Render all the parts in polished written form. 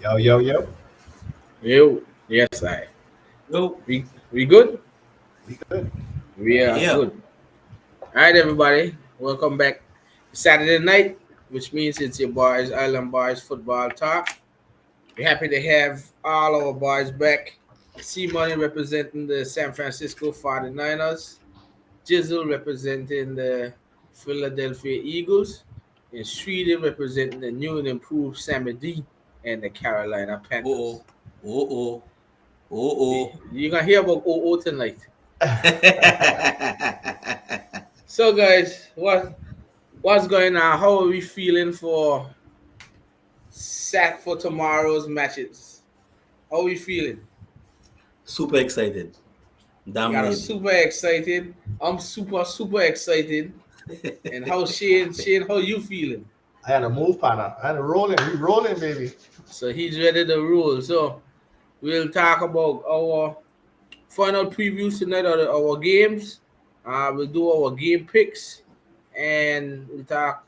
Yo, yo, yo. You, yes, I. Yo, We good? We good. We are yeah. good. All right, everybody. Welcome back. Saturday night, which means it's your boys, Island Boys Football Talk. We're happy to have all our boys back. C Money representing the San Francisco 49ers. Jizzle representing the Philadelphia Eagles. And Sweden representing the new and improved Sammy D and the Carolina Panthers. Oh, oh, oh, You're going to hear about OO tonight. oh. So, guys, what's going on? How are we feeling for tomorrow's matches? How are we feeling? Super excited. We Damn got a nearly. super excited. I'm super excited. And how Shane, how you feeling? I had a move, partner. I had a rolling. We rolling, baby. So he's ready to roll. So we'll talk about our final previews tonight of our games. We'll do our game picks, and we'll talk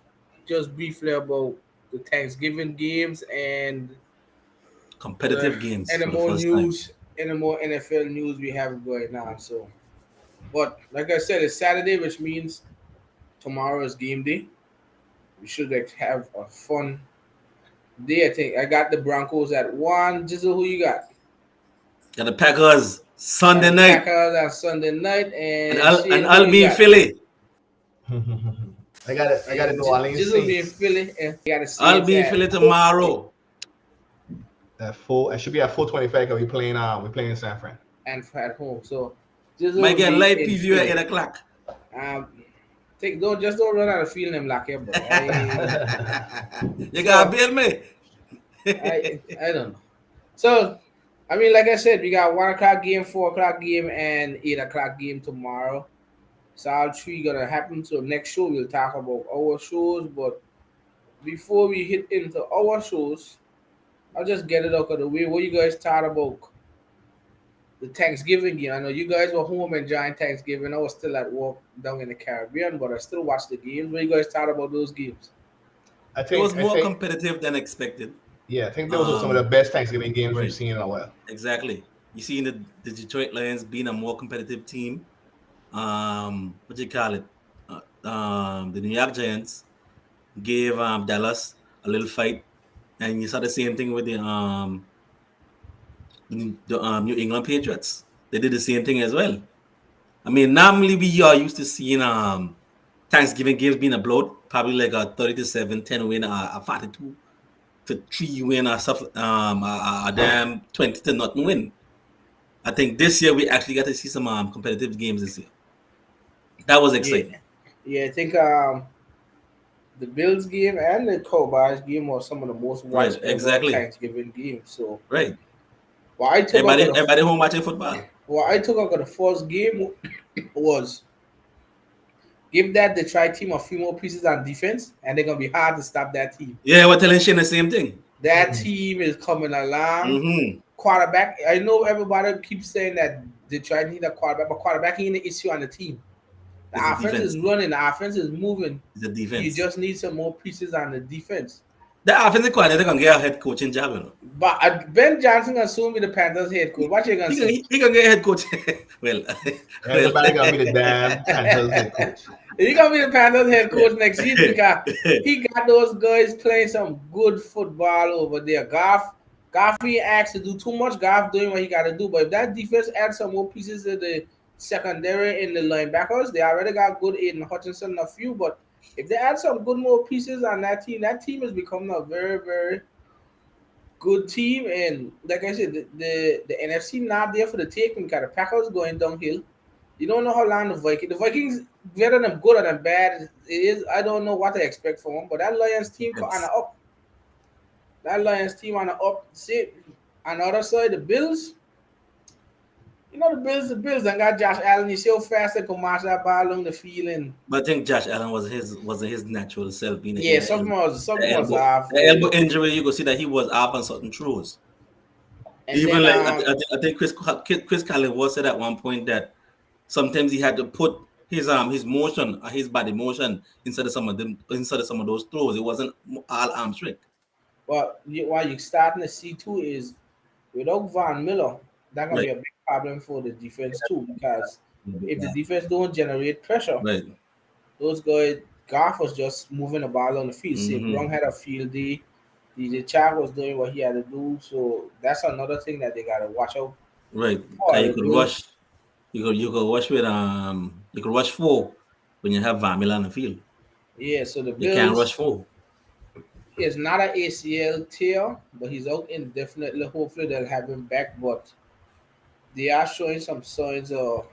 just briefly about the Thanksgiving games the Competitive games and the for the more first time. news and the more NFL news we have going on. So, but like I said, it's Saturday, which means tomorrow is game day. We should have a fun day. I think I got the Broncos at 1. Jizzle, who you got? Got the Packers Got Sunday the night, Packers on Sunday night, and and I'll and Shane, who I'll you be in got? Philly. I got it. I got it. And New Orleans Jizzle be in Saints Philly, and we got the I'll Saints be in at Philly tomorrow. at four. I should be at 4:25. Cause we playing. We playing San Fran. and at home. So Jizzle Might will get be live in preview at Philly. 8 o'clock. Um, don't run out of feeling him like here, boy. You gotta So bail me. I don't know. So I mean, like I said, we got 1 o'clock game, 4 o'clock game, and 8 o'clock game tomorrow. So all three gonna happen. So next show we'll talk about our shows. But before we hit into our shows, I'll just get it out of the way. What you guys thought about the Thanksgiving game? I know you guys were home enjoying Thanksgiving. I was still at work down in the Caribbean, but I still watched the games. What you guys thought about those games? I It was think. I more think. competitive than expected. Yeah, I think those are some of the Um, best Thanksgiving games we've right, seen in a while. exactly. You see, the Detroit Lions being a more competitive team. What do you call it? The New York Giants gave Dallas a little fight, and you saw the same thing with the New England Patriots. They did the same thing as well. I mean, normally we are used to seeing Thanksgiving games being a blowout, probably like a 30-7, 10 win, a 42-3 win, or stuff, a damn 20-0 win. I think this year we actually got to see some competitive games this year. That was Yeah, exciting. yeah. I think the Bills game and the Cowboys game were some of the most Right, watched ever exactly. Thanksgiving games. So Right. what I took out Everybody, of the everybody home watching football. what I took out of the first game was give that Detroit team a few more pieces on defense, and they're gonna be hard to stop that team. Yeah, we're telling Shane the same thing. That team is coming along. Mm-hmm. Quarterback. I know everybody keeps saying that Detroit need a quarterback, but quarterback ain't the issue on the team. It's The the offense is defense. running. The offense is moving. It's the You defense. just need some more pieces on the defense. The offensive coordinator can get a head coaching job, you know. But Ben Johnson gonna soon be the Panthers head coach. What you gonna He can, say? he can get a head coach. well, well. Everybody gonna be the damn Panthers head coach. He gonna be the Panthers head coach next season because he got those guys playing some good football over there. Goff ain't asked to do too much. Goff doing what he got to do. But if that defense adds some more pieces to the secondary and the linebackers, they already got good Aiden Hutchinson and a few. But if they add some good more pieces on that team is becoming a very, very good team. And like I said, the NFC not there for the taking because the Packers going downhill. You don't know how long the Vikings better than good or than bad it is. I don't know what to expect from them, but that Lions team on the Yes. up. That Lions team on the up. See, on the other side, the Bills. You know the Bills. And got Josh Allen. You see how fast they can march that ball along the field, and But I think Josh Allen wasn't his natural self being yeah, the something was elbow. off The with elbow it. injury, you go see that he was off on certain throws. And Even then like I think Chris Callen was said at one point that sometimes he had to put his motion, his body motion inside of some of those throws. It wasn't all arm strength. But what you're starting to see too is without Van Miller, that's gonna Right. be a big problem for the defense too. Because if the Yeah. defense don't generate pressure, Right. those guys, Goff was just moving the ball on the field. St. Mm-hmm. Brown had a field day. DJ Chark was doing what he had to do. So that's another thing that they gotta watch out Right. for. 'Cause you The could Bills, rush. You could rush with you could rush four when you have Van Miller on the field. yeah. So the You can't rush Bills four. is not an ACL tear, but he's out indefinitely. Hopefully they'll have him back. But they are showing some signs of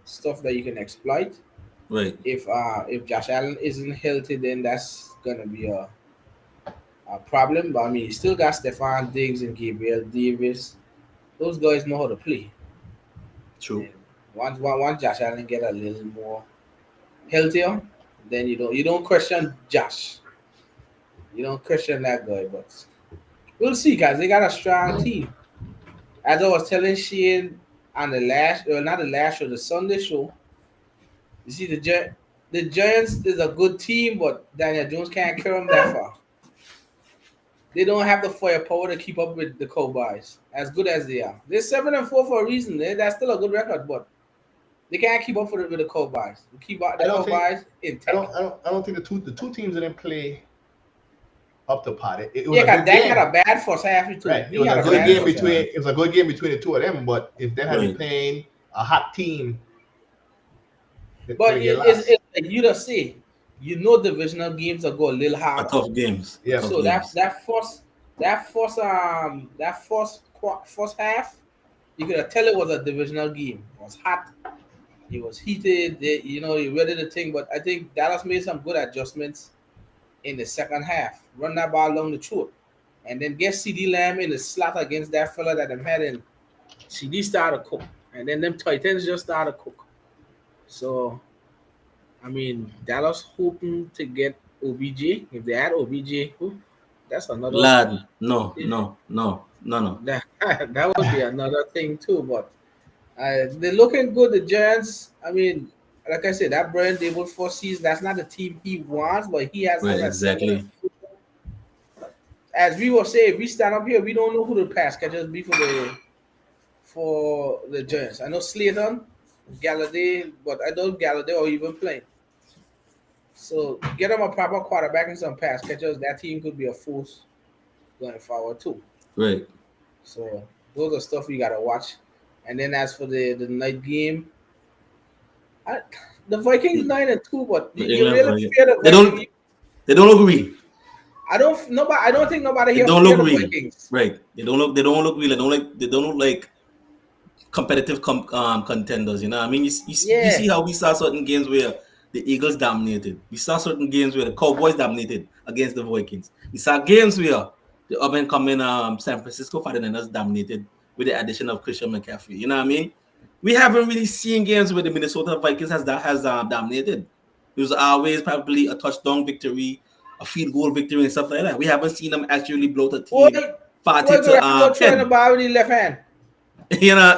stuff that you can exploit. Right. If Josh Allen isn't healthy, then that's gonna be a problem. But I mean, you still got Stephon Diggs and Gabriel Davis. Those guys know how to play. True. And once Josh Allen get a little more healthier, then you don't question Josh. You don't question that guy. But we'll see, guys. They got a strong team. As I was telling Shane on the last, not the last show, the Sunday show. You see, the Giants is a good team, but Daniel Jones can't carry them that far. They don't have the firepower to keep up with the Cowboys, as good as they are. They're 7-4 for a reason. That's still a good record, but they can't keep up with the Cowboys. They keep the I don't think Cowboys intact. I don't think the two teams didn't play up to par. It was Yeah, a because good Dak had game. a bad first half too. Right. It He was had a a good bad game first half. between it was a good game between the two of them, but if they had been Right. playing a hot team, they're But gonna get it's lost. like you just say, divisional games will go a little A harder. tough games. A Yeah. tough So that games. that first first half, you could tell it was a divisional game. It was hot. It was heated. You ready to think. But I think Dallas made some good adjustments in the second half. Run that ball along the throat, and then get CD Lamb in the slot against that fella that them had in. CD started to cook, and then them Titans just started to cook. So I mean, Dallas hoping to get OBJ. If they had OBJ, that's another Lad, no, no, no, no, no. that that would be another thing too. But they're looking good. The Giants. I mean, like I said, that Brian Dable foresees that's not the team he wants, but he has Right, us at seven. exactly. As we will say, if we stand up here, we don't know who the pass catchers be for the Giants. I know Slayton, Galladay, but I don't Galladay or even playing. So get them a proper quarterback and some pass catchers. That team could be a force going forward too. Right. So those are stuff you gotta watch. And then as for the night game, the Vikings 9-2, but The you England really Vikings. fear the They Vikings. don't they don't look real. I don't think nobody They here don't fear look the real. Vikings. Right. They don't look real. They don't look like competitive contenders. You know, what I mean, you Yeah. see how we saw certain games where the Eagles dominated. We saw certain games where the Cowboys dominated against the Vikings. We saw games where the up and coming San Francisco 49ers dominated with the addition of Christian McCaffrey. You know what I mean? We haven't really seen games where the Minnesota Vikings has dominated. It was always probably a touchdown victory, a field goal victory, and stuff like that. We haven't seen them actually blow the Boy, team 40 boy, Garoppolo to throwing the 10. ball with his left hand. You know,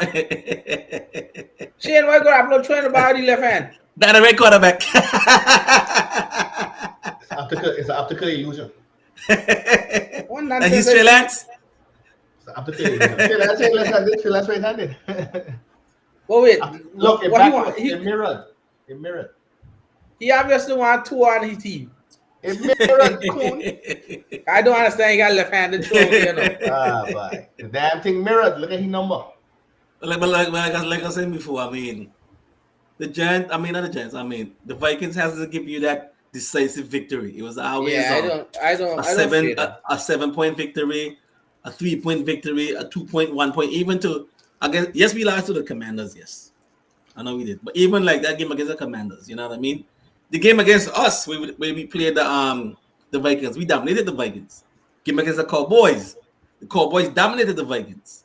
Shane, why Garoppolo throwing the ball with his left hand? that a red quarterback. It's an optical illusion. One And he's nonsense. Trey Lance. It's an optical illusion. Phil Lance right-handed. But wait, Look, it what he backwards. want? It mirrored. It mirrored. He obviously want two on his team. It mirrored. Coon. I don't understand. He got left-handed throw, Boy. The damn thing mirrored. Look at his number. like I said before, I mean, the Giants, I mean, not the Giants, I mean, the Vikings has to give you that decisive victory. It was always Yeah, I don't fear them. a 7-point victory, a 3-point victory, a 2-point, 1 point, even to against. Yes, we lost to the Commanders. Yes, I know we did, but even like that game against the Commanders, you know what I mean? The game against us, where we played the Vikings, we dominated the Vikings. Game against the Cowboys dominated the Vikings.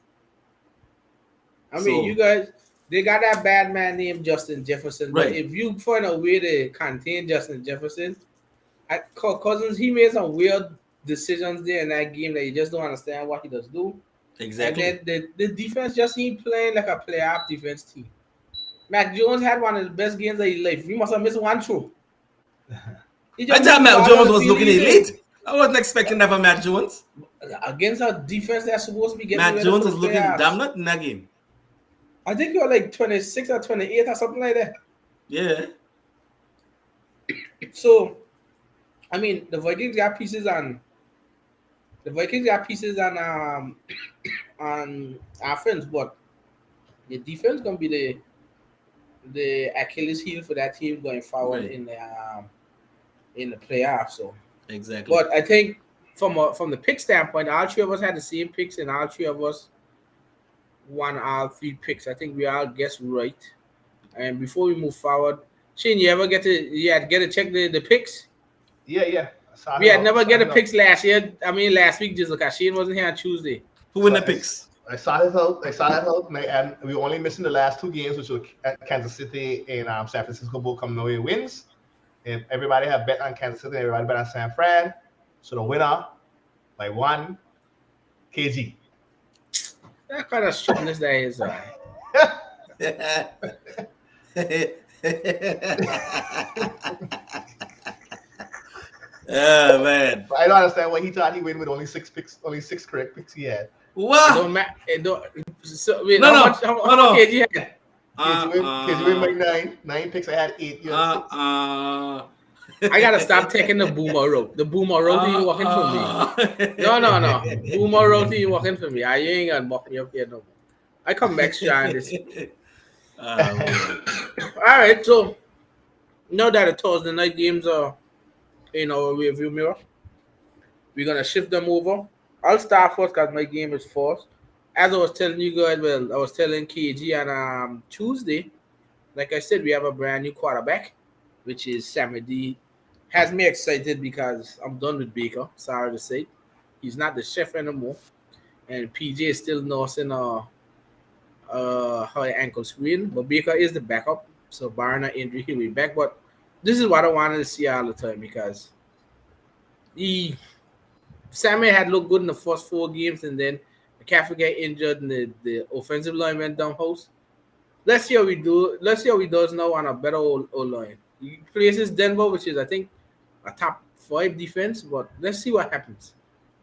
I mean, you guys, they got that bad man named Justin Jefferson. But Right. if you find a way to contain Justin Jefferson, Cousins, he made some weird decisions there in that game that you just don't understand what he does do. Exactly. And then the defense just ain't playing like a playoff defense team. Mac Jones had one of the best games of his life. He must have missed one throw. He I just thought moved the Mac ball Jones on the was field looking easy. elite. I wasn't expecting that from Matt Jones. Against a defense that's supposed to be getting Matt ready Jones for is the looking playoffs. damn not in that game. I think you're like 26 or 28 or something like that. Yeah. So, I mean, the Vikings got pieces on on offense, but the defense gonna be the Achilles heel for that team going forward Right. in the playoffs. So, Exactly. but I think from the pick standpoint, all three of us had the same picks, and all three of us won all three picks. I think we all guessed right. And before we move forward, Shane, you get to check the picks? Yeah. We had never get a picks last year. I mean, last week just because Shane wasn't here on Tuesday. Who win the picks? I saw it out, and we were only missing the last two games, which were Kansas City and San Francisco both come no way wins. And everybody have bet on Kansas City, everybody bet on San Fran. So the winner by 1 kg. That kind of stupidness that is. Oh man. But I don't understand why he thought he win with only 6 picks, only 6 correct picks he had. What? It don't. So, wait, No, how no, much no. KG had? KG win by 9 picks. I had 8. You had 6. I gotta stop taking the boomer road. The boomer road you walking for me. No. Boomer road you walking for me. I ain't gonna walk me up here no more. I come back strong this. All right, so now that the Thursday night games are in our review mirror, we're gonna shift them over. I'll start first because my game is first. As I was telling you guys, I was telling KG on Tuesday, like I said, we have a brand new quarterback, which is Sammy D. Has me excited because I'm done with Baker. Sorry to say, he's not the chef anymore, and PJ is still nursing a high ankle sprain. But Baker is the backup, so barring an injury, he'll be back. But this is what I wanted to see all the time because Sammy had looked good in the first 4 games, and then McCaffrey got injured, and the offensive line went down house. Let's see how we do. Let's see how he does now on a better old line. He places Denver, which is I think a top 5 defense, but let's see what happens.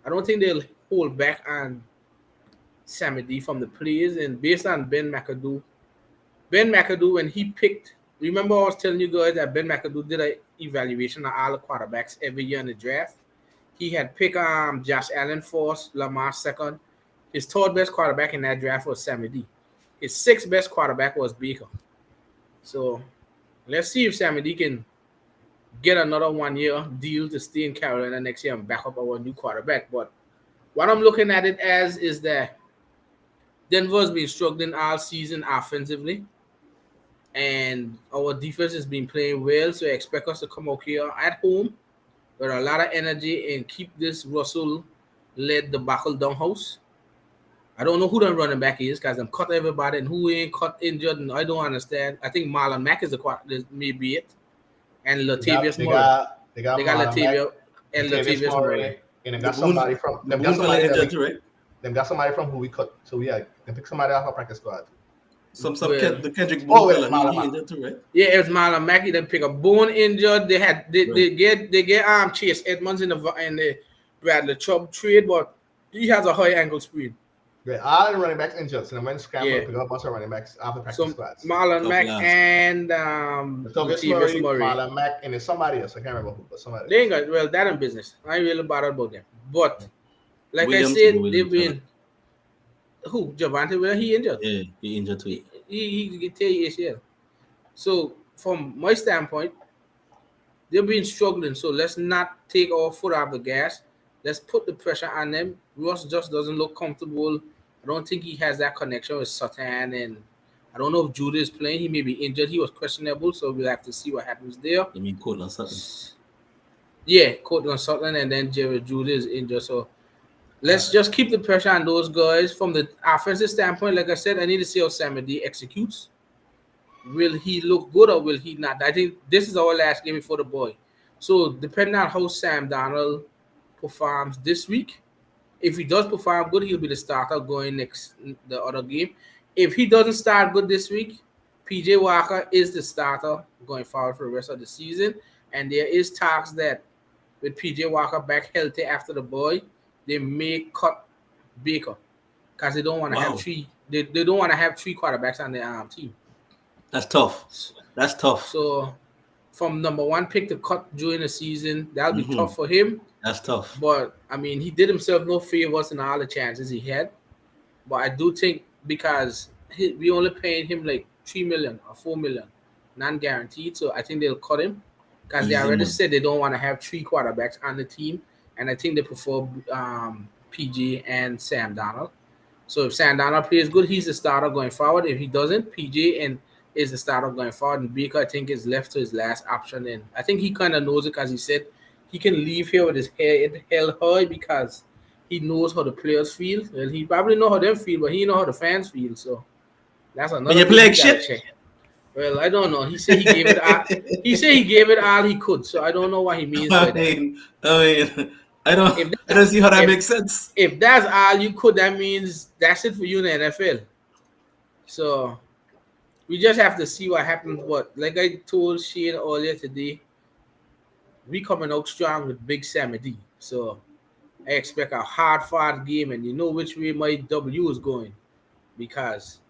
I don't think they'll hold back on Sammy D from the plays, and based on Ben McAdoo, when he picked, remember I was telling you guys that Ben McAdoo did an evaluation of all the quarterbacks every year in the draft. He had picked Josh Allen first, Lamar second. His 3rd best quarterback in that draft was Sammy D. His 6th best quarterback was Baker. So let's see if Sammy D can get another 1-year deal to stay in Carolina next year and back up our new quarterback. But what I'm looking at it as is that Denver's been struggling all season offensively, and our defense has been playing well. So I expect us to come out here at home with a lot of energy and keep this Russell-led debacle down house. I don't know who the running back is because I'm cut everybody and who ain't cut injured, and I don't understand. I think Marlon Mack is maybe it, and Latavius Murray. They got Latavius and Latavius Murray. And they got somebody from them got somebody injured, right? Them got somebody from who we cut. So they pick somebody off our practice squad. The Kendrick Boone he injured too, right? Yeah, it was Marlon Mack. He didn't pick a bone injured. They get Chase Edmonds in the Bradley Chubb trade, but he has a high ankle sprain. Yeah, all the running backs injured, so they went scramble to pick up a bunch of running backs after practice squads. Marlon Mack and Latavius Murray, Marlon Mack, and there's somebody else. I can't remember who, but somebody. They ain't got that in business. I ain't really bothered about them. But like I said, they've been who Javante Williams, he injured. Yeah, he injured too. He tear ACL. So from my standpoint, they've been struggling. So let's not take our foot off the gas. Let's put the pressure on them. Ross just doesn't look comfortable. I don't think he has that connection with Sutton, and I don't know if Judah is playing. He may be injured. He was questionable, so we'll have to see what happens there. You mean Cortland Sutton? Yeah, Cortland Sutton, and then Jerry Judah is injured. So let's just keep the pressure on those guys. From the offensive standpoint, like I said, I need to see how Sammy D executes. Will he look good or will he not? I think this is our last game before the boy. So depending on how Sam Darnold performs this week, if he does perform good, he'll be the starter going the other game. If he doesn't start good this week, PJ Walker is the starter going forward for the rest of the season. And there is talks that with PJ Walker back healthy after the boy, they may cut Baker because they don't want to have Wow. three. They don't want to have three quarterbacks on their team. That's tough. That's tough. So from number one pick to cut during the season, that'll be Mhm. tough for him. That's tough. But I mean, he did himself no favors in all the chances he had. But I do think because we only paying him like 3 million or 4 million, non-guaranteed. So I think they'll cut him because they Easy already money. said they don't want to have three quarterbacks on the team, and I think they prefer PG and Sam Darnold. So if Sam Darnold plays good, he's the starter going forward. If he doesn't, PJ and is the starter going forward, and Baker I think is left to his last option. And I think he kind of knows it because he said he can leave here with his head held high because he knows how the players feel. Well, he probably know how them feel, but he know how the fans feel. So that's But another you thing play he like gotta shit. check. Well, I don't know. He said he gave it all. He said he gave it all he could. So I don't know what he means by I that. mean, I If don't see how that if- makes sense. If that's all you could, that means that's it for you in the NFL. So we just have to see what happens. But like I told Shane earlier today, we coming out strong with Big Sammy D. So I expect a hard-fought game, and you know which way my W is going because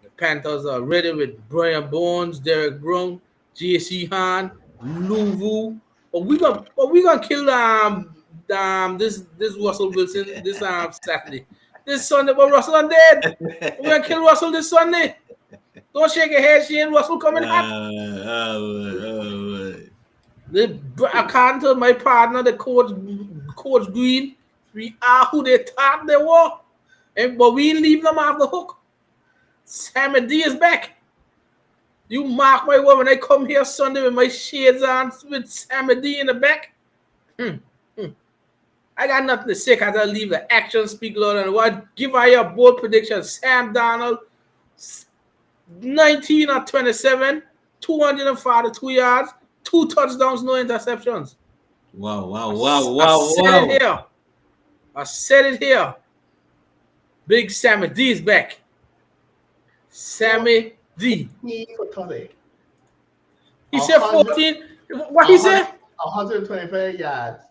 the Panthers are ready with Brian Bones, Derek Brown, J.C. Hahn, Louvu. But we gonna kill this Russell Wilson this Saturday. This Sunday, but Russell undead. We're gonna kill Russell this Sunday. Don't shake your head, Shane. Russell coming hot. According to my partner, the coach Green, we are who they thought they were. But we leave them off the hook. Sammy D is back. You mark my word when I come here Sunday with my shades on with Sammy D in the back. I got nothing to say because I leave the action speak louder than what. Give her your bold prediction. Sam Darnold, 19 or 27, 242 yards, 2 touchdowns, no interceptions. Wow. I said it here. Big Sammy D is back. Sammy D. Me for Tony. He said 14. What he said? 125 yards,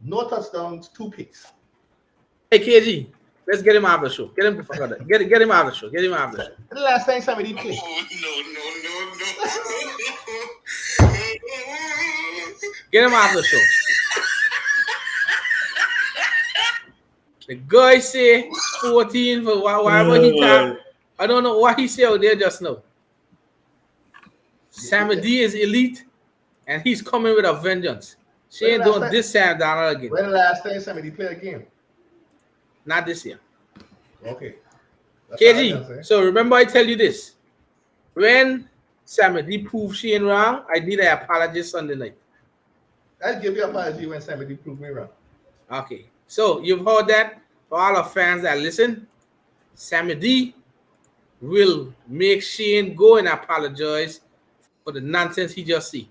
no touchdowns, 2 picks. Hey KG, let's get him out of the show. Get him the fuck out of there. Get him out of the show. Get him out of the show. The last time somebody played. No. Get him out of the show. The guy say 14 for whatever he thought. I don't know what he said out there just now. Sammy D is elite, and he's coming with a vengeance. She ain't doing this Sam Darnold again. When the last time somebody played a game? Not this year. Okay. That's all I can KG, say. so remember I tell you this. When Sammy D proved she ain't wrong, I did an apology Sunday night. I'll give you an apology when somebody proved me wrong. Okay. So you've heard that. For all our fans that listen, Sammy D will make Shane go and apologize for the nonsense he just see.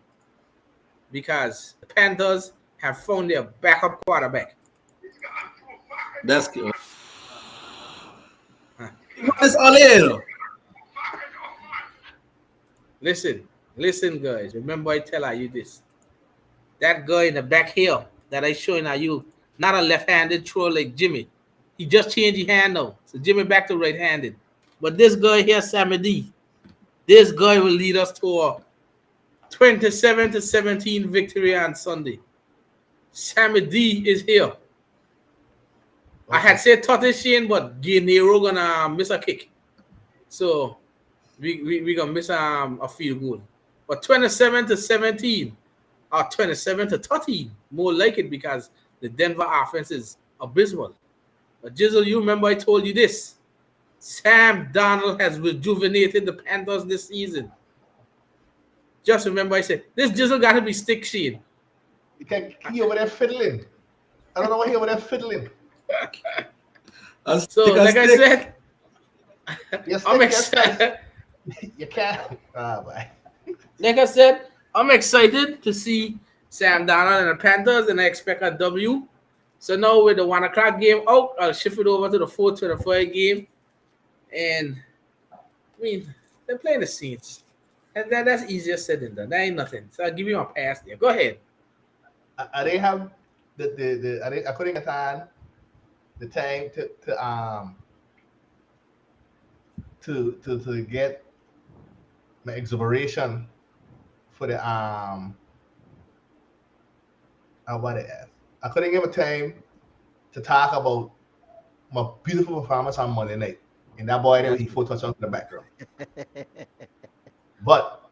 Because the Panthers have found their backup quarterback. That's good. It's all in. Listen, guys. Remember I tell you this. That guy in the back here that I showing you, not a left-handed thrower like Jimmy. He just changed his hand now. So Jimmy back to right-handed. But this guy here, Sammy D, this guy will lead us to a 27-17 victory on Sunday. Sammy D is here. Okay. I had said Totti Shane, but Guerrero gonna miss a kick. So we gonna miss a field goal. But 27-17 or 27-13, more like it because the Denver offense is abysmal. But Jizzle, you remember I told you this. Sam Darnold has rejuvenated the Panthers this season. Just remember I said, this Jizzle got to be stick Shane. He over there fiddling. I don't know why he over there fiddling. So, like I said, I'm excited. You can't. Bye. Like I said, I'm excited to see Sam Darnold and the Panthers, and I expect a W. So now with the 1 o'clock game out, I'll shift it over to the 4:25 game. And I mean, they're playing the Saints. And that's easier said than done. That ain't nothing. So I'll give you a pass there. Go ahead. I didn't have I couldn't get on the time to get my exuberation for the what it is. I couldn't give a time to talk about my beautiful performance on Monday night. And that boy there he 4 touchdowns in the background. But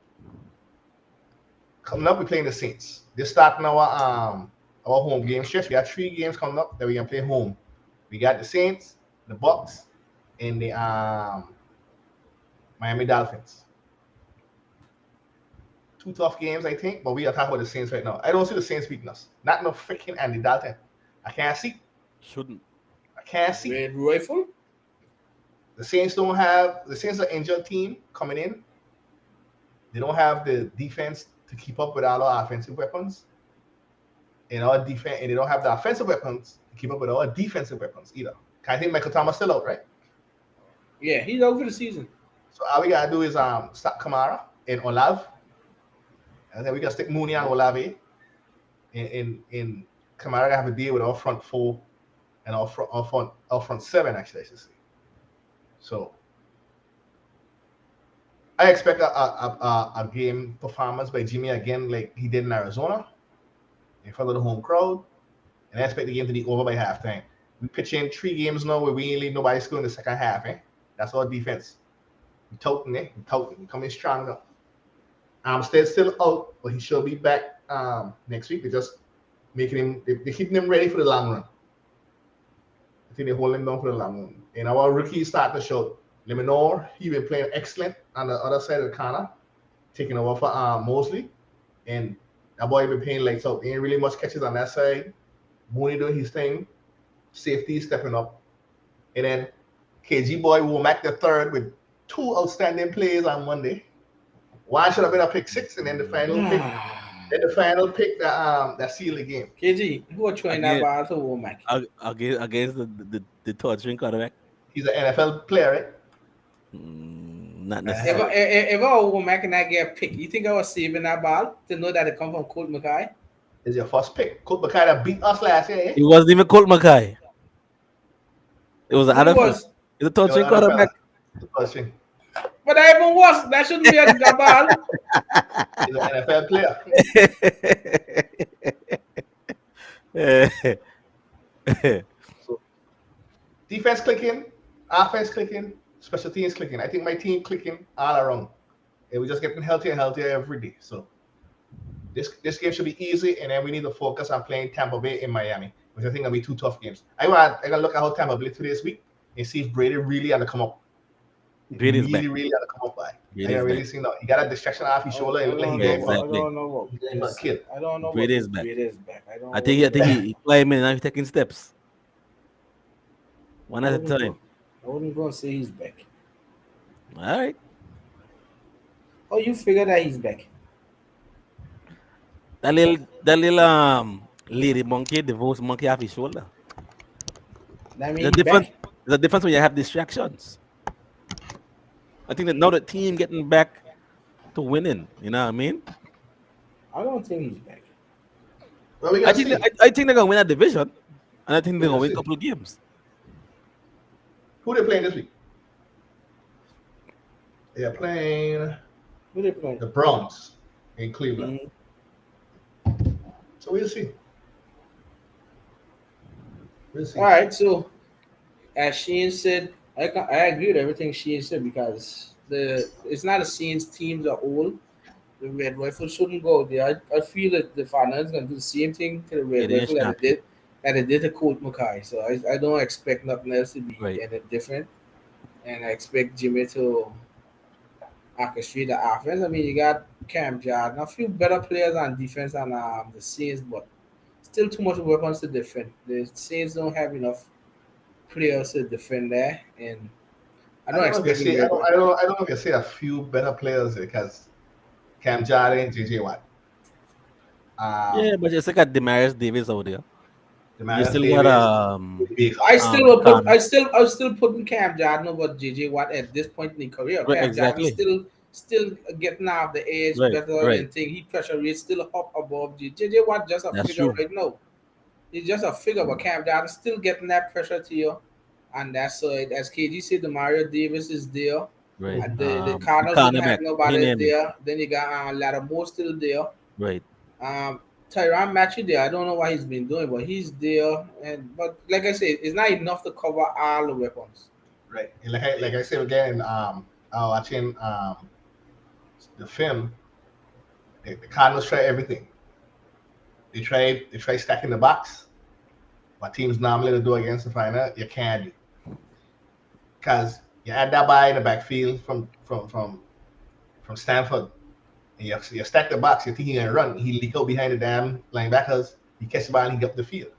coming up, we're playing the Saints. They're starting our home game stretch. We got 3 games coming up that we can play home. We got the Saints, the Bucks, and the Miami Dolphins. 2 tough games, I think, but we are talking about the Saints right now. I don't see the Saints beating us. Not no freaking Andy Dalton. I can't see. Shouldn't. I can't see. Red Rifle. The Saints are injured team coming in. They don't have the defense to keep up with all our offensive weapons. And they don't have the offensive weapons to keep up with our defensive weapons either. I think Michael Thomas still out, right? Yeah, he's out for the season. So all we gotta do is stop Kamara and Olav. And then we gotta stick Mooney and Olave. In Kamara gotta have a deal with our front 4 and our front 7, actually, I should say. So I expect a game performance by Jimmy again, like he did in Arizona, in front of the home crowd, and I expect the game to be over by halftime. We pitch in 3 games now where we ain't leave nobody score in the second half. That's our defense. We toting. We coming stronger. Armstead's still out, but he should be back next week. They're just making him. They're keeping him ready for the long run. I think they're holding him down for the long run. And our rookies start to show. Lemonor, he been playing excellent on the other side of the corner, taking over for Mosley. And that boy been playing lights out. Ain't really much catches on that side. Mooney doing his thing. Safety stepping up. And then KG boy Womack the third with 2 outstanding plays on Monday. One should have been a pick 6, and then the final pick. Then the final pick that sealed the game. KG, who are trying that ball to Womack? Against the torturing quarterback. He's an NFL player, right? Not necessarily. If I were Womack and I get picked, you think I was saving that ball to know that it come from Colt McCoy? It's your first pick. Colt McCoy that beat us last year. It wasn't even Colt McCoy. It was another. It's a torturing quarterback. But that even worse. That shouldn't be a ball. He's an NFL player. So, defense clicking, offense clicking, special teams clicking. I think my team clicking all around. And we're just getting healthier and healthier every day. So this game should be easy, and then we need to focus on playing Tampa Bay in Miami, which I think will be 2 tough games. I gotta look at how Tampa Bay play this week and see if Brady really had to come up. Brady's really had to come up by. I really seen that. He got a distraction off his shoulder. It looked like he gave up. I don't know what kid. I don't know what Brady's back. Brady's back. I think he climbing and now he's taking steps. One at a time. I wouldn't go and say he's back. All right. Oh, you figure that he's back? That little lady monkey, the voice monkey off his shoulder. That means There's a difference when you have distractions. I think that now the team getting back to winning, you know what I mean? I don't think he's back. Well, I think they're gonna win a division, and I think they're gonna win a couple of games. Who they playing this week? They are playing. Who they playing? The Browns in Cleveland. Mm-hmm. So we'll see. All right. So, as Sheen said, I agree with everything Sheen said because it's not a Saints teams are old. The Red Rifles shouldn't go there. I feel that the Finals going to do the same thing to the Red Rifle that it did to Colt McCoy. So I don't expect nothing else to be any different. And I expect Jimmy to orchestrate the offense. I mean, you got Cam Jordan, a few better players on defense than the Saints, but still too much weapons to defend. The Saints don't have enough players to defend there, and I don't expect. I don't know if you say a few better players because Cam Jordan, JJ Watt. Yeah, but just look at Demarius Davis out there. You still got I still putting Cam Jordan over JJ Watt at this point in his career. Right, Cam exactly. Jordan still getting off the edge Right, better right. and thing. He pressure rate still up above JJ Watt just a That's figure true. right now. He's just a figure, but Cam Jordan still getting that pressure to you. And that's as KG said, the Mario Davis is there. Right. And the The Cardinals didn't have cornerback, nobody Hineni. there. Then you got Lattimore still there. Right. Tyron Matthew there. I don't know what he's been doing, but he's there. And but like I said, it's not enough to cover all the weapons. Right. And like I said again, watching the film, the Cardinals try everything. They try stacking the box. What teams normally do against the final, you can't do. Because you add that guy in the backfield from Stanford, and you stack the box, you think he's gonna run, he leak out behind the damn linebackers, he catch the ball and he get up the field.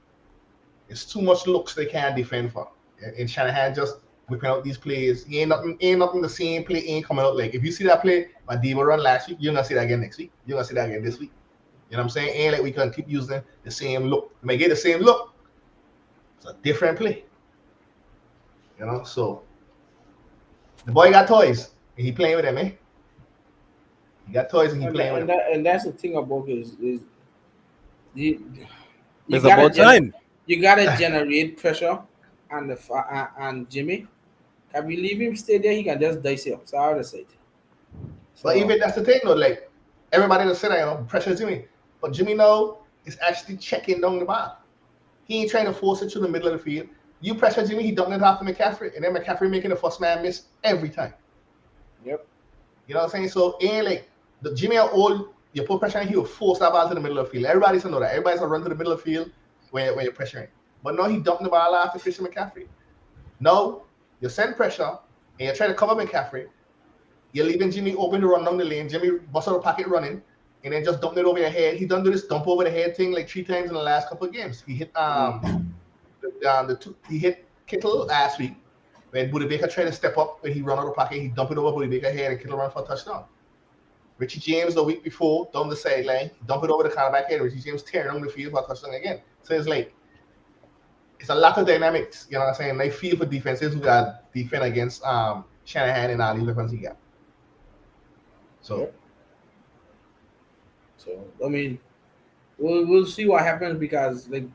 It's too much looks they can't defend for. And Shanahan just whipping out these plays. He ain't nothing the same play ain't coming out. Like if you see that play by Debo run last week, you're gonna see that again next week. You're gonna see that again this week. You know what I'm saying? Ain't like we can keep using the same look. We may get the same look. It's a different play. You know, so the boy got toys and he playing with them, eh? He got toys and he playing with them. And that's the thing about is you, you It's gotta about time. you gotta generate pressure on on Jimmy. Can we leave him stay there? He can just dice it up. Sorry to say it. But even that's the thing though, like everybody in the center, pressure Jimmy. But Jimmy now is actually checking down the ball. He ain't trying to force it to the middle of the field. You pressure Jimmy, he dumped it off to McCaffrey, and then McCaffrey making the first man miss every time. Yep. You know what I'm saying? So ain't like the Jimmy are old. You put pressure on, he will force that ball to the middle of the field. Everybody's gonna know that. Everybody's gonna run to the middle of the field when you're pressuring. But no, he dumped the ball off to Christian McCaffrey. No, you send pressure and you try to cover McCaffrey. You're leaving Jimmy open to run down the lane. Jimmy bust out a pocket running, and then just dump it over your head. He done do this dump over the head thing like 3 times in the last couple of games. He hit he hit Kittle last week when Buddy Baker tried to step up when he run out of the pocket. He dumped it over Buddy Baker's head and Kittle ran for a touchdown. Richie James the week before down the sideline, dump it over the cornerback head. Richie James tearing on the field for a touchdown again. So it's like it's a lot of dynamics. You know what I'm saying? They feel for defenses who got defend against Shanahan and all these weapons he got. So, Yep. So I mean, we'll see what happens because like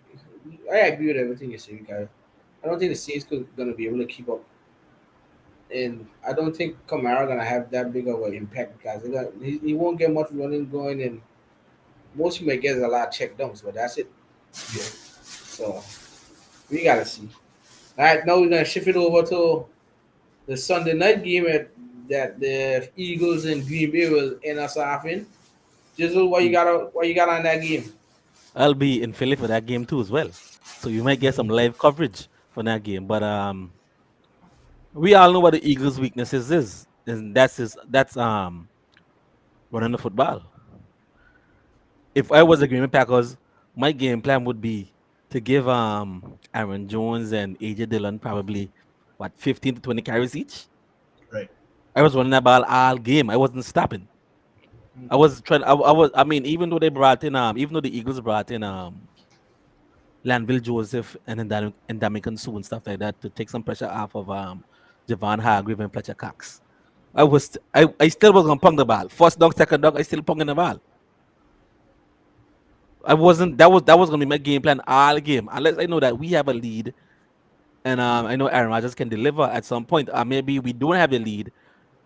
I agree with everything you say because I don't think the Saints gonna be able to keep up, and I don't think Kamara gonna have that big of an impact because he won't get much running going, and most he might get is a lot of check downs, but that's it. yeah. So we gotta see. All right, now we're gonna shift it over to the Sunday night game that the Eagles and Green Bay will end us off in. Jizzle, what you got on that game? I'll be in Philly for that game too as well. So you might get some live coverage for that game. But we all know what the Eagles' weaknesses is. And that's running the football. If I was the Green Bay Packers, my game plan would be to give Aaron Jones and AJ Dillon probably what 15 to 20 carries each. Right. I was running that ball all game. I wasn't stopping. I was trying. I mean, even though they brought in even though the Eagles brought in Lanville Joseph and then Ndamukong Suh and stuff like that to take some pressure off of Javon Hargrave and Fletcher Cox. I still was gonna punk the ball. First dog, second dog, I still punking the ball. I wasn't that was gonna be my game plan all game. Unless I know that we have a lead and I know Aaron Rodgers can deliver at some point. Maybe we don't have a lead,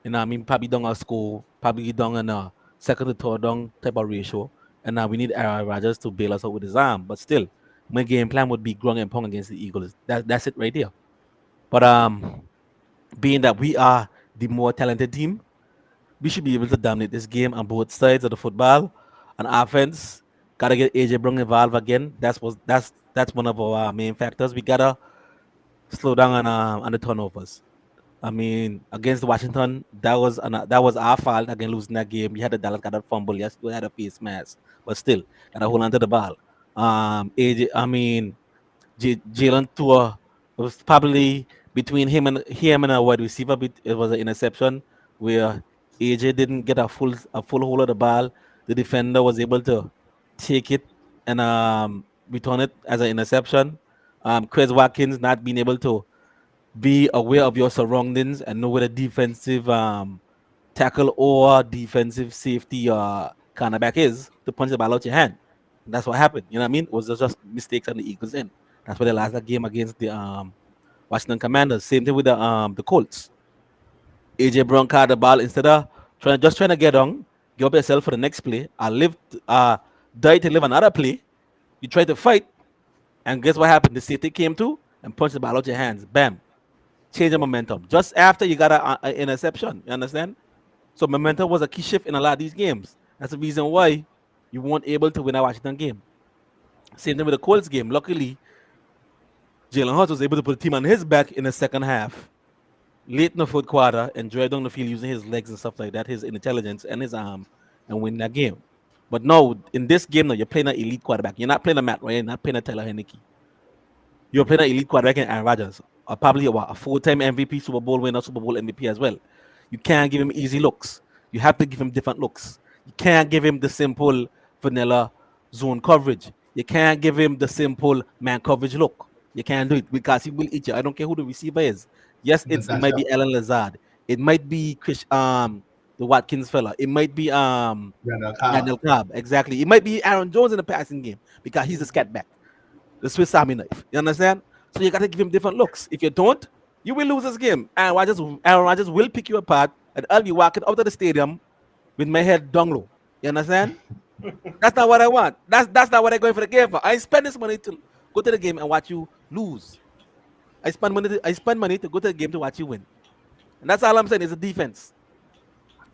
and I mean probably down a score, probably down in a second to third down type of ratio. And we need Aaron Rodgers to bail us out with his arm. But still, my game plan would be grung and pong against the Eagles. That's it right there. But being that we are the more talented team, we should be able to dominate this game on both sides of the football. On offense, gotta get AJ Brown involved again. That's one of our main factors. We gotta slow down on the turnovers. I mean, against Washington, that was our fault again losing that game. We had the Dallas got a fumble. Yes, we had a face mask, but still gotta hold on to the ball. AJ, I mean, Jalen Tour was probably between him and a wide receiver. It was an interception where AJ didn't get a full hold of the ball. The defender was able to take it and return it as an interception. Chris Watkins not being able to be aware of your surroundings and know where the defensive tackle or defensive safety cornerback is to punch the ball out your hand. And that's what happened. You know what I mean? It was just mistakes on the Eagles' end. That's why they lost that game against the Washington Commanders. Same thing with the Colts. AJ Brown caught the ball instead of trying to get on, give up yourself for the next play. I live die to live another play. You try to fight, and guess what happened? The safety came to and punched the ball out your hands. Bam. Change the momentum. Just after you got an interception. You understand? So momentum was a key shift in a lot of these games. That's the reason why you weren't able to win a Washington game. Same thing with the Colts game. Luckily, Jalen Hurts was able to put the team on his back in the second half, late in the fourth quarter, and drive down the field using his legs and stuff like that, his intelligence and his arm, and win that game. But no, in this game, no, you're playing an elite quarterback. You're not playing a Matt Ryan, you're not playing a Taylor Heineke. You're playing an elite quarterback in Aaron Rodgers, or probably a full-time MVP, Super Bowl winner, Super Bowl MVP as well. You can't give him easy looks. You have to give him different looks. You can't give him the simple vanilla zone coverage. You can't give him the simple man coverage look. You can't do it because he will eat you. I don't care who the receiver is. Yes, it might be Alan Lazard. It might be the Watkins fella. It might be Randall Cobb. Exactly. It might be Aaron Jones in the passing game because he's a scat back. The Swiss Army knife. You understand? So you got to give him different looks. If you don't, you will lose this game. And Aaron Rodgers will pick you apart, and I'll be walking out of the stadium with my head down low. You understand? That's not what I want. That's not what I'm going for the game for. I spend this money to go to the game and watch you lose. I spend money to go to the game to watch you win. And that's all I'm saying is a defense.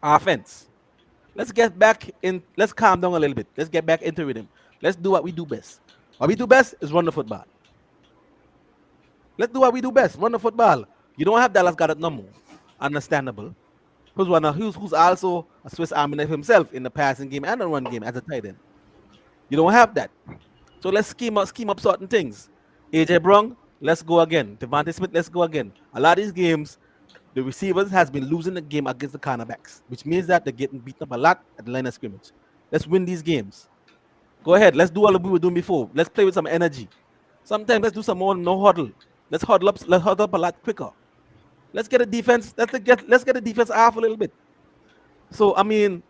Offense. Let's get back in. Let's calm down a little bit. Let's get back into rhythm. Let's do what we do best. What we do best is run the football. Let's do what we do best. Run the football. You don't have Dallas Goedert no more. Understandable. Who's also a Swiss Army knife himself in the passing game and the run game as a tight end. You don't have that. So let's scheme up certain things. AJ Brown, let's go again. Devontae Smith, let's go again. A lot of these games, the receivers has been losing the game against the cornerbacks, which means that they're getting beaten up a lot at the line of scrimmage. Let's win these games. Go ahead. Let's do what we were doing before. Let's play with some energy. Sometimes let's do some more no huddle. Let's huddle up a lot quicker. Let's get a defense. Let's get the defense off a little bit. So I mean,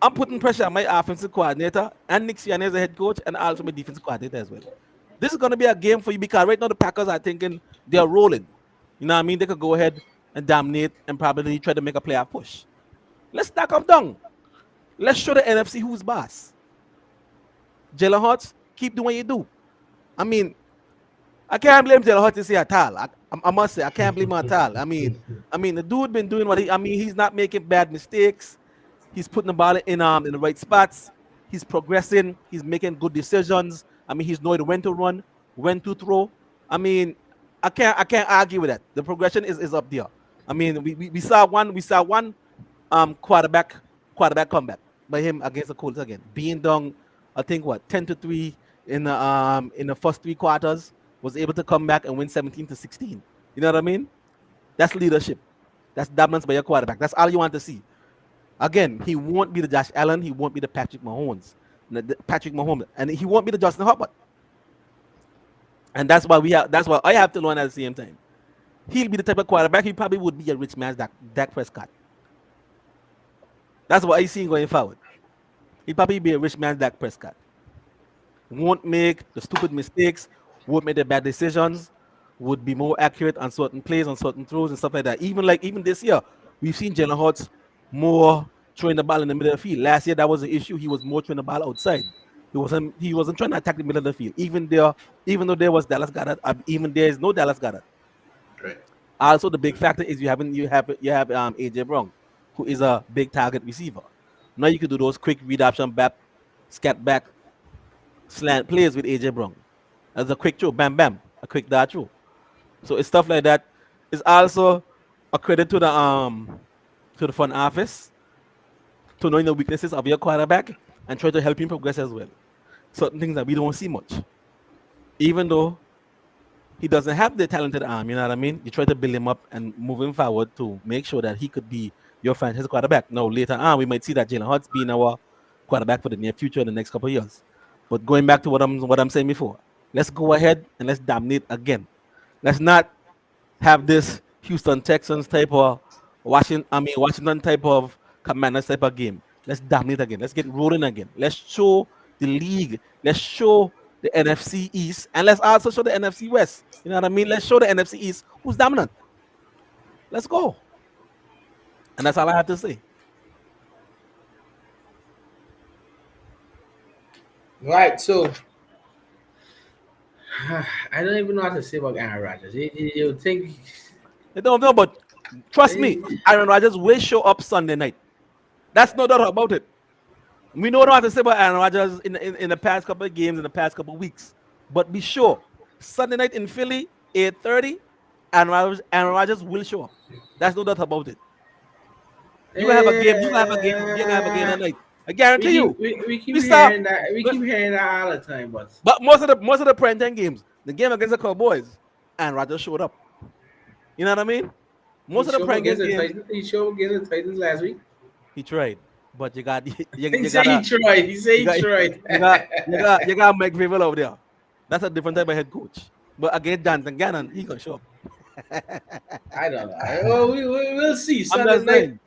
I'm putting pressure on my offensive coordinator and Nick Sirianni as a head coach, and also my defensive coordinator as well. This is going to be a game for you because right now the Packers are thinking they're rolling. You know what I mean? They could go ahead and dominate and probably try to make a playoff push. Let's stack up down. Let's show the NFC who's boss. Jalen Hurts, keep doing what you do. I mean, I can't blame Jalen Hurts at all. I must say, I can't blame him at all. I mean, the dude been doing what he's not making bad mistakes. He's putting the ball in the right spots. He's progressing. He's making good decisions. I mean, he's knowing when to run, when to throw. I mean, I can't argue with that. The progression is up there. I mean, we saw one quarterback comeback by him against the Colts again, being down, I think 10-3 in the first 3 quarters, was able to come back and win 17-16. You know what I mean? That's leadership. That's dominance by your quarterback. That's all you want to see. Again, he won't be the Josh Allen. He won't be the Patrick Mahomes, and he won't be the Justin Herbert. And that's why I have to learn at the same time. He'll be the type of quarterback. He probably would be a rich man's Dak Prescott. That's what I see going forward. He'll probably be a rich man's Dak Prescott. Won't make the stupid mistakes. Won't make the bad decisions. Would be more accurate on certain plays, on certain throws, and stuff like that. Even this year, we've seen Jalen Hurts more throwing the ball in the middle of the field. Last year, that was the issue. He was more throwing the ball outside. He wasn't trying to attack the middle of the field. Even though there was Dallas Goedert, even there is no Dallas Goedert. Right. Also, the big factor is you have AJ Brown, who is a big target receiver. Now you can do those quick read option back, scat back, slant plays with AJ Brown. As a quick throw, bam bam, a quick dart throw. So it's stuff like that. It's also a credit to the front office to knowing the weaknesses of your quarterback and try to help him progress as well. Certain things that we don't see much. Even though he doesn't have the talented arm, you know what I mean? You try to build him up and move him forward to make sure that he could be your franchise quarterback. Now, later on, we might see that Jalen Hurts being our quarterback for the near future in the next couple of years. But going back to what I'm saying before, let's go ahead and let's dominate again. Let's not have this Houston Texans type of Washington type of Commanders type of game. Let's dominate again. Let's get rolling again. Let's show the league. Let's show the NFC East, and let's also show the NFC West. You know what I mean? Let's show the NFC East who's dominant. Let's go. And that's all I have to say. Right, so I don't even know what to say about Aaron Rodgers. You think They don't know, but trust me, Aaron Rodgers will show up Sunday night. That's no doubt about it. We know what to say about Aaron Rodgers in the past couple of games, in the past couple of weeks. But be sure, Sunday night in Philly, 8:30, Aaron Rodgers will show up. That's no doubt about it. You gonna have a game. You gonna have a game. You're gonna have a game tonight. I guarantee you. we keep stop. hearing that. We keep hearing that all the time, but most of the prime time games, the game against the Cowboys, Aaron Rodgers showed up. You know what I mean? Most of the prime games. He showed against the Titans last week. He tried, but you got. He said he tried. He said he tried. You got Mike Vrabel over there. That's a different type of head coach. But against Danton Gannon, he gonna show up. I don't know. Well, we'll see. Sunday night.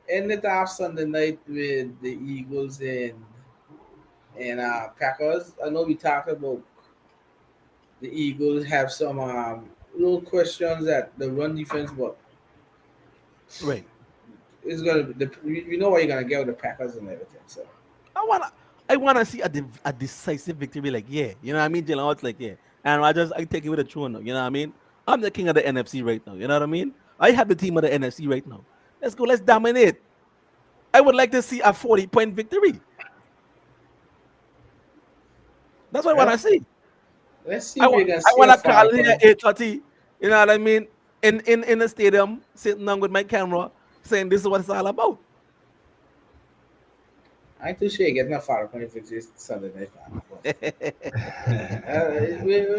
End it off Sunday night with the Eagles and Packers. I know we talked about the Eagles have some little questions at the run defense, but right, it's gonna be we know what you're gonna get with the Packers and everything. So I wanna see a decisive victory. Like you know what I mean? Jalen Hurts, like and Rodgers, I take it with a throne now. You know what I mean? I'm the king of the NFC right now. You know what I mean? I have the team of the NFC right now. Let's go. Let's dominate. I would like to see a 40-point victory. That's what I want to see. Let's see. I want to call it at 8:30. You know what I mean? In the stadium, sitting down with my camera, saying this is what it's all about. I ain't too sure getting a 40-point victory Sunday night.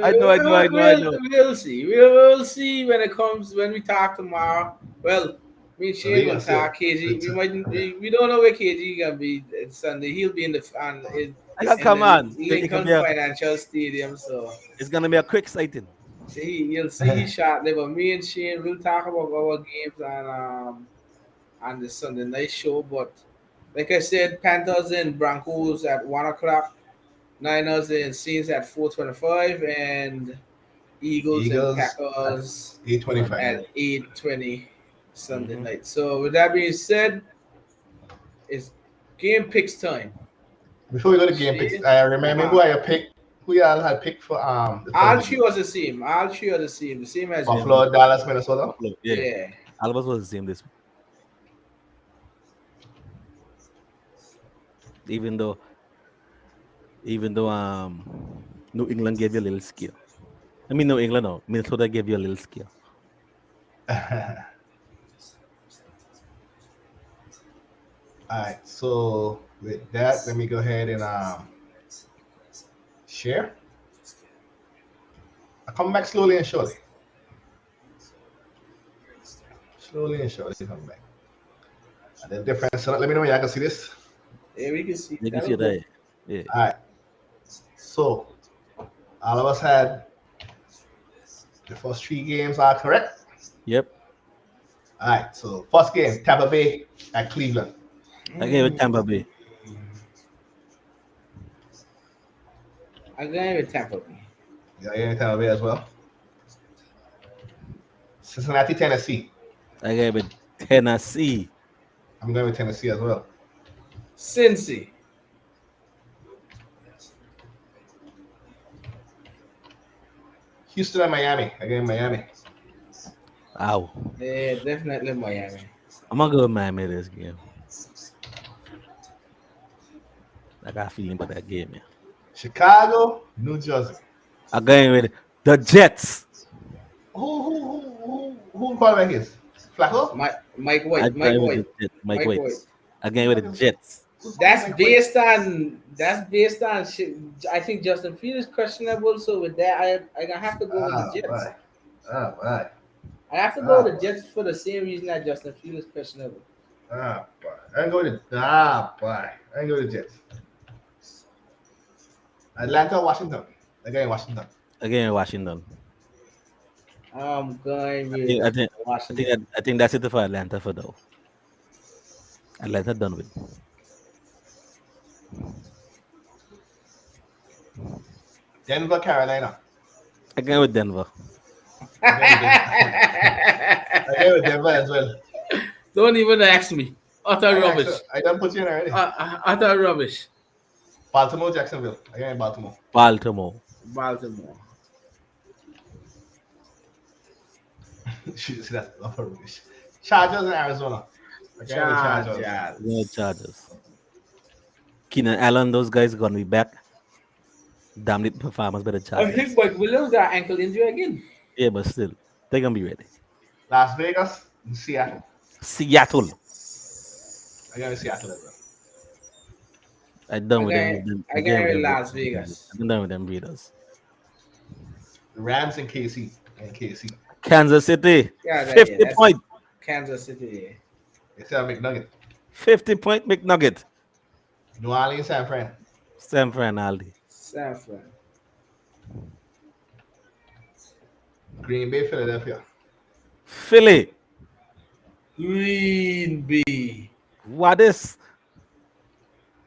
I know. We'll see. We'll see when we talk tomorrow. Well, me and Shane will talk KG. We don't know where KG gonna be Sunday. He'll be in the Lincoln Financial Stadium, so it's gonna be a quick sighting. You'll see he shot there. But me and Shane will talk about our games on the Sunday night show. But like I said, Panthers and Broncos at 1:00, Niners and Saints at 4:25, and Eagles and Packers 8:25 at 8:20 Sunday night. So with that being said, it's game picks time. Before we go to game picks, I remember who y'all had picked for all three was the same. The same as Buffalo, Dallas, Minnesota. Yeah. All of us was the same this week. Even though New England gave you a little scare. I mean, New England, no, Minnesota gave you a little scare. All right, so with that, let me go ahead and share. I come back slowly and surely. Slowly and surely come back. And the difference. So let me know when y'all can see this. Yeah, we can see. You can see that. Yeah. All right. So all of us had the first 3 games are correct. Yep. All right. So first game, Tampa Bay at Cleveland. I gave it Tampa Bay. I gave it Tampa Bay. Yeah, I gave Tampa Bay as well. Cincinnati, Tennessee. I gave it Tennessee. I'm going with Tennessee as well. Cincy. Houston and Miami. I gave Miami. Ow. Yeah, definitely Miami. I'm gonna go with Miami this game. I got a feeling about that game, man. Chicago, New Jersey. I'm going with the Jets. Who quarterback is? Flacco? Mike White. Mike White. I'm going with the Jets. That's based on shit. I think Justin Fields is questionable. So with that, I gonna have to go with the Jets. Right. I have to go with the Jets for the same reason that Justin Fields is questionable. I ain't go to the Jets. Atlanta, Washington. Again, Washington. I'm going I with think I think I Washington. think I think that's it for Atlanta for though. Atlanta done with. Denver, Carolina. Again with Denver. Again with Denver. Again with Denver as well. Don't even ask me. Utter rubbish. I done put you in already. Utter rubbish. Baltimore, Jacksonville. Again in Baltimore. Baltimore. Baltimore. See, that's upper rubbish. Chargers in Arizona. Again with Chargers. Chargers. No Chargers. Keenan Allen, those guys are gonna be back. Damn it, performance better I Chargers. think Mike Williams got ankle injury again. Yeah, but still, they're gonna be ready. Las Vegas, Seattle. Seattle. Again with Seattle as well. I'm done with them. I got Las Vegas. I'm done with them Raiders. The Rams and KC. And KC. Kansas City. Yeah, 50 that's point. Kansas City. It's a McNugget. 50-point McNugget. New Orleans, San Fran. San Fran Aldi. San Fran. Green Bay, Philadelphia. Philly. Green Bay. What is?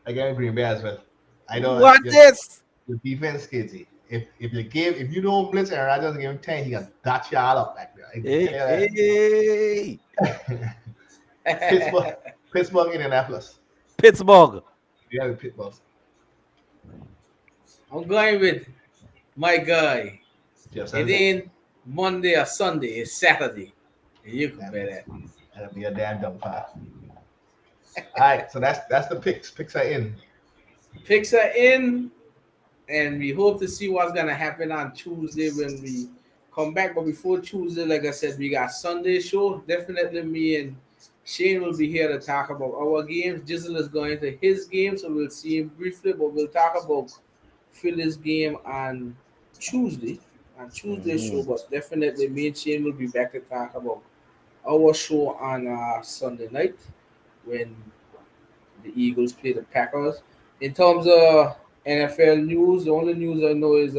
Again, Green Bay as well. I know What is? the defense skates. If you don't blitz and Rodgers give him 10, he can dot you all up back there. I can tell you Hey. Pittsburgh, Indianapolis. Pittsburgh. Yeah, the Pittsburgh. I'm going with my guy. Jeff It ain't Monday or Sunday, it's Saturday. And you can bet that. That'll be a damn dumb part. All right, so that's the picks. Picks are in. Picks are in, and we hope to see what's gonna happen on Tuesday when we come back. But before Tuesday, like I said, we got Sunday show. Definitely me and Shane will be here to talk about our games. Jizzle is going to his game, so we'll see him briefly, but we'll talk about Philly's game on Tuesday. On Tuesday's show, but definitely me and Shane will be back to talk about our show on Sunday night when the Eagles play the Packers. In terms of NFL news, the only news I know is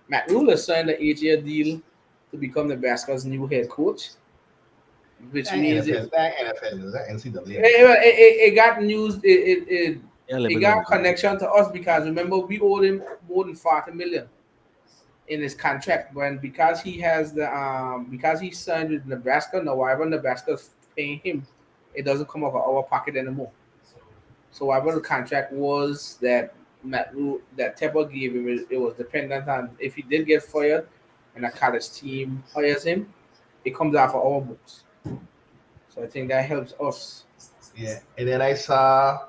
Matt Rule has signed an 8-year deal to become Nebraska's new head coach, which means NFL, that NFL news, that NCAA. it got news. It Yeah, got connection to us because remember we owed him more than $40 million in his contract because he has because he signed with Nebraska. Now whatever Nebraska's paying him, it doesn't come out of our pocket anymore. So whatever the contract was that that Tepper gave him, it was dependent on if he did get fired and a college team hires him, it comes out for our books. So I think that helps us. Yeah, and then I saw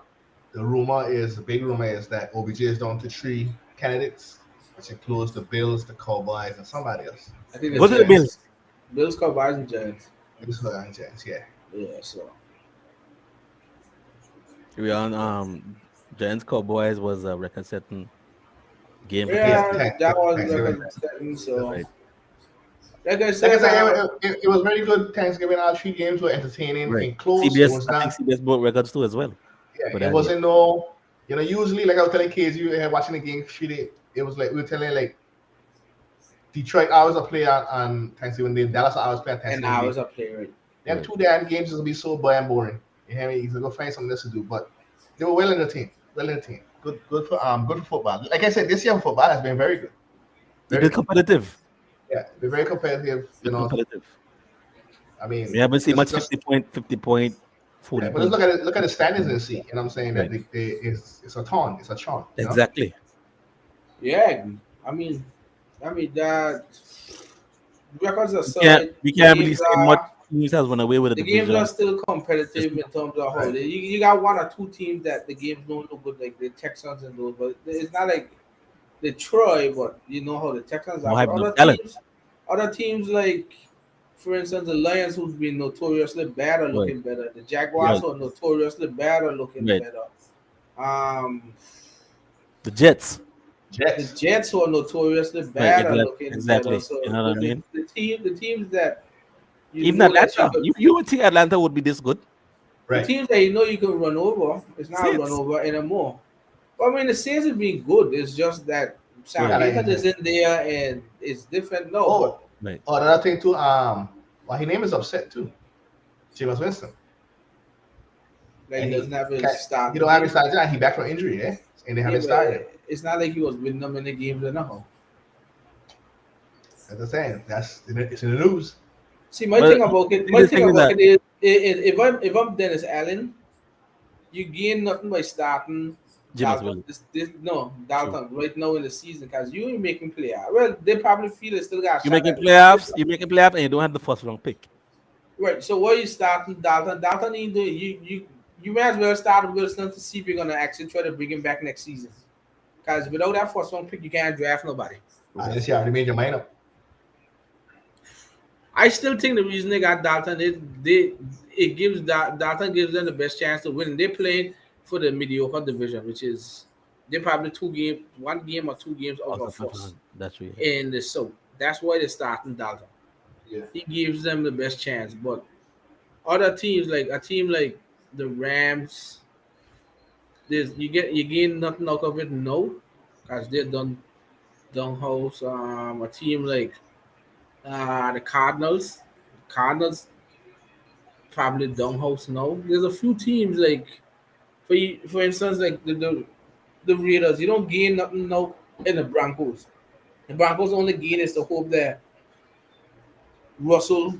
the big rumor is that OBJ is down to 3 candidates, which includes the Bills, the Cowboys, and somebody else. I think Go to the Bills. Bills, Cowboys, and Giants. Bills, and Giants, yeah. Yeah, so We on Giants Cowboys was a record setting game. yeah, that was Thanksgiving. record setting. So Right. like I Like said, I said, it was very good Thanksgiving. All 3 games were entertaining Right. and close. CBS, It was I not, think CBS broke records too as well. yeah, But it wasn't no, usually like I was telling kids, you were watching the game, it was like we were telling like Detroit hours of play on Thanksgiving Day, Dallas hours play on and Thanksgiving I Day. was a player. Right? Them 2 damn games is gonna be so boring. You hear me? He's gonna go find something else to do. But they were well in the team. Good for football. Like I said, this year football has been very good. It's been competitive. Yeah, been very competitive. Competitive. I mean, We haven't seen much just- 50 point, 40 yeah, but let's point. look at the standings and see. You know what I'm saying? Right. That it's a ton. It's a chant. You know? Exactly. Yeah, I mean that records are so We can't really say much teams has run away with the the games division. are still competitive in terms of how you got 1 or 2 teams that the games don't look good, like the Texans and those, but it's not like Detroit, but you know how the Texans are. have But no talent. other teams like, for instance, the Lions, who's been notoriously bad, are looking better. The Jaguars, who are notoriously bad, are looking better. The Jets. The Jets, who are notoriously bad, are looking better. So you know what I mean? the teams that Even Atlanta. You would think Atlanta would be this good. Right. the teams that you can run over, it's not Saints. run over anymore. But I mean, the Saints have been good. It's just that Sam Yeah. Elliott is in there and it's different. No, Oh, but Right. Oh, another thing too. Well, his name is upset too. James Winston. Like he And doesn't have his he starting don't have game. his starting, and he back from injury, eh? And they Yeah, haven't but started him. it's not like he was winning them in the games anyhow. That's the saying. It's in the news. See, my But thing about it, the thing is that if I'm Dennis Allen, you gain nothing by starting James Dalton. Willis. No, True. Dalton right now in the season because you ain't making play. Well, they probably feel they still got a You shot making at playoffs. it. You making playoffs, and you don't have the first round pick. Right. So what you starting Dalton? Dalton ain't doing you might as well start Wilson to see if you're gonna actually try to bring him back next season. Because without that first round pick, you can't draft nobody. Unless you already made your mind up. I still think the reason they got Dalton is it gives Dalton gives them the best chance to win. They're playing for the mediocre division, which is they're probably 2 games, 1 game or 2 games out of first That's true. Yeah. in the South. That's why they're starting Dalton. Yeah. He gives them the best chance. But other teams like a team like the Rams, you gain nothing out of it, no, because they're done house. A team like the Cardinals probably don't host now. There's a few teams like for instance like the Raiders. You don't gain nothing now in the Broncos. The Broncos only gain is the hope that Russell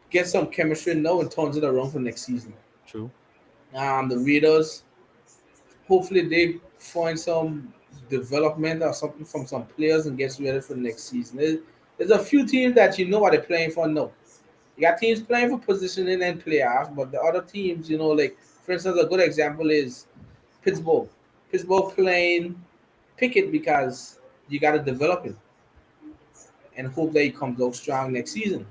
gets some chemistry now and turns it around for next season. True. The Raiders, hopefully they find some development or something from some players and gets ready for the next season. There's a few teams that you know what they're playing for now. You got teams playing for positioning and playoffs, but the other teams, like for instance, a good example is Pittsburgh. Pittsburgh playing Pickett because you got to develop him and hope that he comes out strong next season.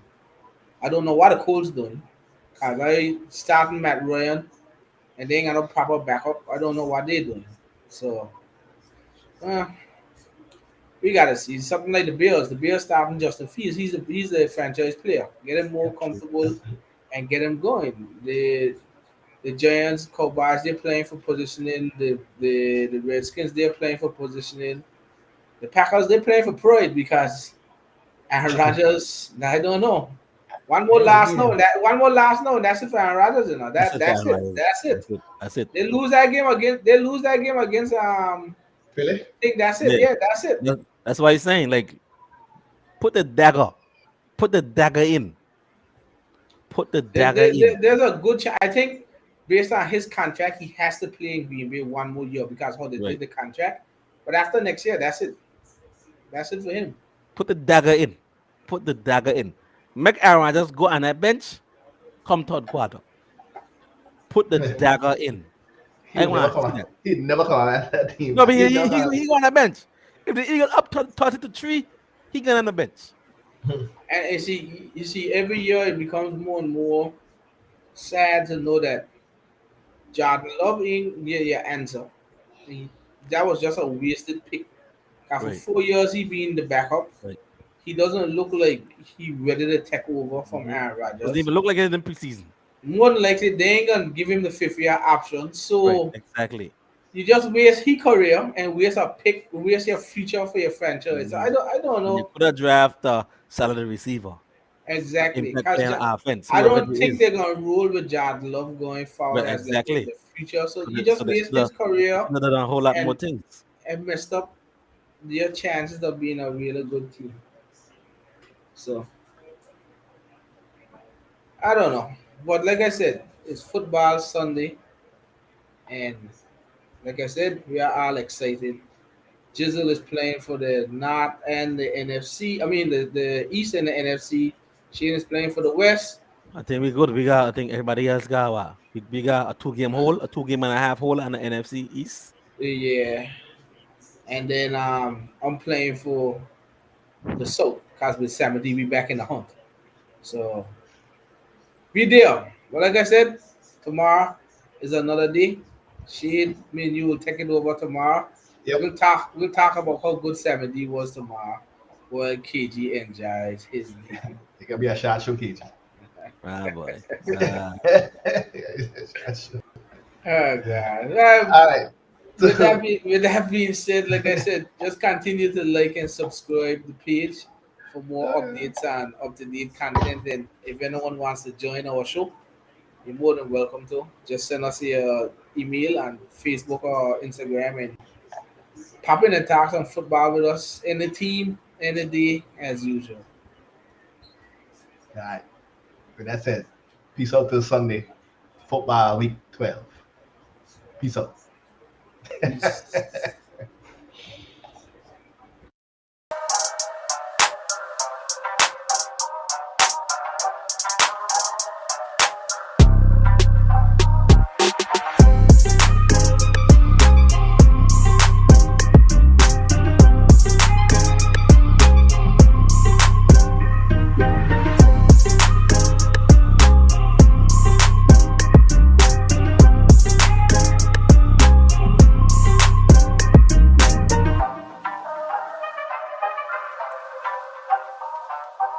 I don't know what the Colts doing because I starting Matt Ryan and they ain't got no proper backup. I don't know what they're doing. So uh, we gotta see something like the Bears. The Bears starting Justin Fields. He's a franchise player. Get him more True. comfortable and get him going. The Giants, Cowboys, they're playing for positioning. The Redskins, they're playing for positioning. The Packers, they're playing for pride because Aaron Rodgers, I don't know. One more last no, and that's it for Aaron Rodgers. That's it. That's it. That's That's it. it. That's it. They lose that game against Philly? I think that's it. Yeah. Yeah, that's it. That's why he's saying like put the dagger, put the dagger in, put the dagger in. There's a good chance. I think based on his contract, he has to play in Green Bay one more year because how they Right. did the contract. But after next year, that's it. That's it for him. Put the dagger in. Put the dagger in. Make Aaron Rodgers go on that bench. Come third quarter. Put the dagger in. I He'd never want to come see on. that. He'd never come on that team. No, but He'd he never he, come on. he go on that bench. If the Eagles up 30-3, he get on the bench. And you see, every year it becomes more and more sad to know that Jordan Love ain't near your answer. That was just a wasted pick. 'Cause Right. for 4 years he been the backup. Right. He doesn't look like he ready to take over from Mhm. Aaron Doesn't Rodgers. even look like it in preseason. More than likely they ain't gonna give him the 5th-year option. So Right. Exactly. you just waste his career and waste a pick, waste your future for your franchise. So I don't And you know could have draft a salary receiver, exactly impact because player on offense, I whoever don't it think is. they're gonna roll with Jordan Love going forward Right. as like Exactly. the future. So So you they, just so they waste could have his career done a whole lot more and things. messed up your chances of being a really good team. So I don't know. But like I said, it's football Sunday and like I said, we are all excited. Jizzle is playing for the North and the NFC. I mean the East and the NFC. Shane is playing for the West. I think we good. We got. I think everybody else got what? We got a 2 game hole, a 2 game and a half hole on the NFC East. Yeah. And then I'm playing for the South because with Sammy D we back in the hunt. So be there. But like I said, tomorrow is another day. Shane, me and you will take it over tomorrow. Yep. We'll talk about how good Sammy D was tomorrow. Well, KG enjoys his day. It could be a shot show, KG. Ah boy. Shot show. Oh God. All right. With that being said, like I said, just continue to like and subscribe the page. for more updates and up-to-date content. And if anyone wants to join our show, you're more than welcome to. Just send us your email and Facebook or Instagram and pop in and talk some football with us in the team, any day, as usual. All right. But that's it. Peace out till Sunday. Football week 12. Peace out. Peace.